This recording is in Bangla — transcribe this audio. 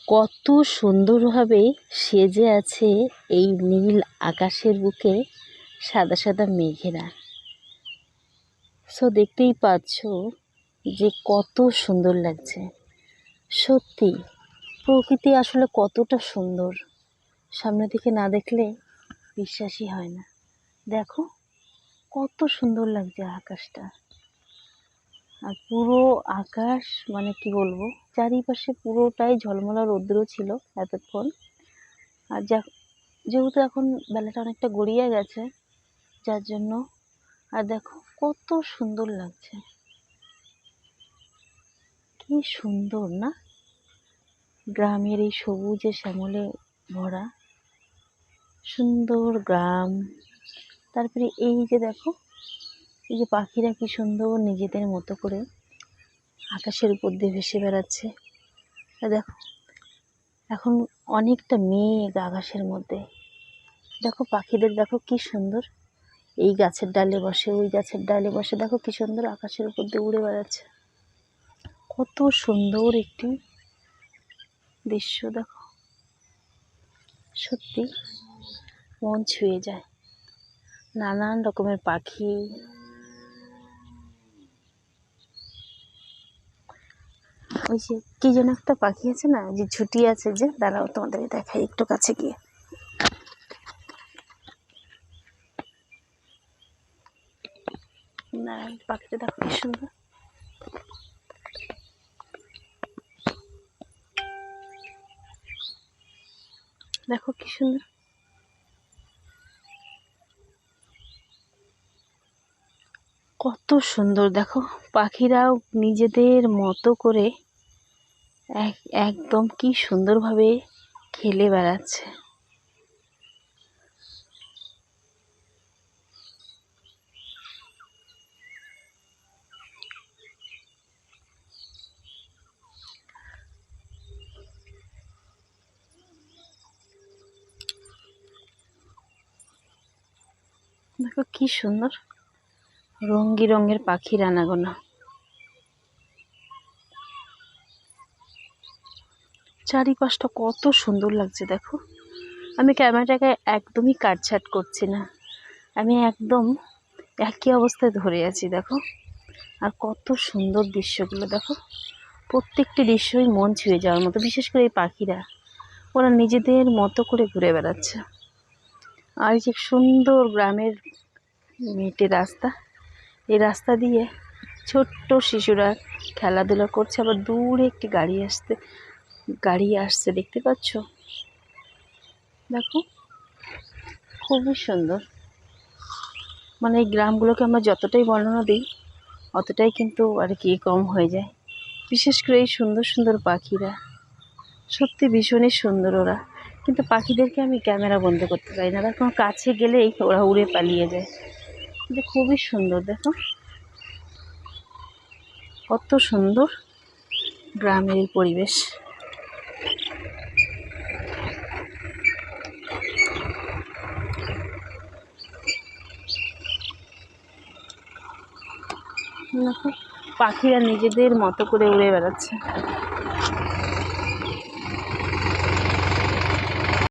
কত সুন্দরভাবে সেজে আছে এই নীল আকাশের বুকে সাদা সাদা মেঘেরা। দেখতেই পাচ্ছ যে কত সুন্দর লাগছে। সত্যি প্রকৃতি আসলে কতটা সুন্দর, সামনে থেকে না দেখলে বিশ্বাসই হয় না। দেখো কত সুন্দর লাগছে আকাশটা। আর পুরো আকাশ মানে কি বলবো, চারিপাশে পুরোটাই ঝলমলা রৌদ্র ছিল এতক্ষণ। আর যেহেতু এখন বেলাটা অনেকটা গড়িয়ে গেছে, যার জন্য আর দেখো কত সুন্দর লাগছে। কি সুন্দর না, গ্রামের এই সবুজে শ্যামলে ভরা সুন্দর গ্রাম। তারপরে এই যে দেখো, এই যে পাখিরা কি সুন্দর নিজেদের মতো করে আকাশের উপর দিয়ে ভেসে বেড়াচ্ছে। দেখো এখন অনেকটা মেঘ আকাশের মধ্যে। দেখো পাখিদের দেখো কি সুন্দর, এই গাছের ডালে বসে ওই গাছের ডালে বসে, দেখো কি সুন্দর আকাশের উপর দিয়ে উড়ে বেড়াচ্ছে। কত সুন্দর একটি দৃশ্য দেখো, সত্যি মন ছুঁয়ে যায়। নানান রকমের পাখি, ওই যে কি যেন একটা পাখি আছে না, যে ঝুটি আছে, যে দাঁড়াও তোমাদের দেখাই একটু কাছে গিয়ে। না পাখিটা দেখো কি সুন্দর, দেখো কি সুন্দর। কত সুন্দর দেখো, পাখিরাও নিজেদের মতো করে একদম কি সুন্দরভাবে খেলে বেড়াচ্ছে। দেখো কি সুন্দর রঙি রঙের পাখির আনাগোনা। চারিপাশটা কত সুন্দর লাগছে দেখো। আমি ক্যামেরাটাকে একদমই কাটছাট করছি না, আমি একদম একই অবস্থায় ধরে আছি দেখো। আর কত সুন্দর দৃশ্যগুলো দেখো, প্রত্যেকটি দৃশ্যই মন ছুঁয়ে যাওয়ার মতো। বিশেষ করে এই পাখিরা, ওরা নিজেদের মতো করে ঘুরে বেড়াচ্ছে। আর এই যে সুন্দর গ্রামের মেটে রাস্তা, এই রাস্তা দিয়ে ছোট্ট শিশুরা খেলাধুলা করছে। আবার দূরে একটি গাড়ি আসছে দেখতে পাচ্ছ। দেখো খুবই সুন্দর। মানে এই গ্রামগুলোকে আমরা যতটাই বর্ণনা দিই অতটাই কিন্তু আর কি কম হয়ে যায়। বিশেষ করে এই সুন্দর সুন্দর পাখিরা, সত্যি ভীষণই সুন্দর ওরা। কিন্তু পাখিদেরকে আমি ক্যামেরা বন্ধ করতে পারি না, এখন কাছে গেলেই ওরা উড়ে পালিয়ে যায়। কিন্তু খুবই সুন্দর দেখো, কত সুন্দর গ্রামের পরিবেশ। দেখো পাখিরা নিজেদের মতো করে উড়ে বেড়াচ্ছে।